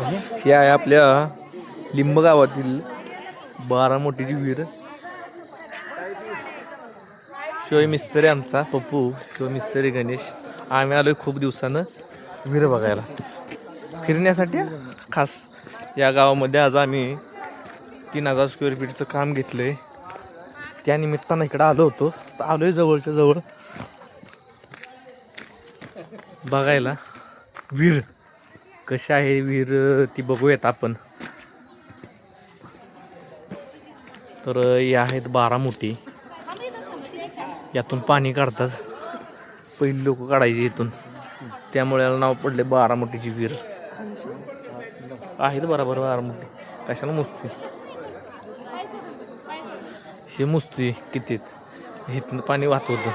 ही आहे आपल्या लिंब गावातील बारामोटीची विहीर. शिवाय मिस्त्री आमचा पप्पू, शिवाय मिस्त्री गणेश. आम्ही आलोय खूप दिवसानं विहीर बघायला फिरण्यासाठी. खास या गावामध्ये आज आम्ही 3000 स्क्वेअर फीटचं काम घेतलंय. त्या निमित्तानं इकडं आलो होतो. तर आलोय जवळच्या जवळ बघायला विहीर कशी आहे. विहीर ती बघूयात आपण. तर हे आहेत बारामोटी. यातून पाणी काढतात. पहिली लोक काढायची इथून, त्यामुळे याला नाव पडले बारामोटीची विहीर. आहेत बरोबर बारामोटी. कशाला मुसती हे मुसती कितीत. इथनं पाणी वाहत होतं,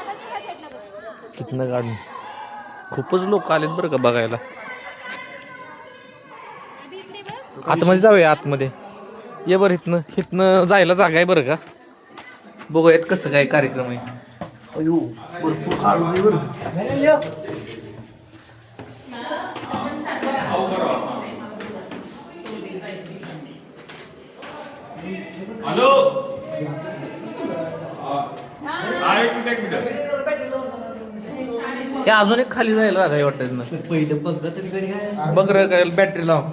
तिथनं काढून. खूपच लोक आलेत बरं का बघायला. आतमध्ये जाऊया. आतमध्ये ये बरं. इथनं जायला जागा आहे बरं का. बघूयात कसं काय कार्यक्रम आहे. अयो भरपूर काढू आहे बरं. हॅलो हे अजून एक खाली जायला जागा आहे वाटतं. पहिलं बघ तरी काय बघ रे काय बॅटरी लाव.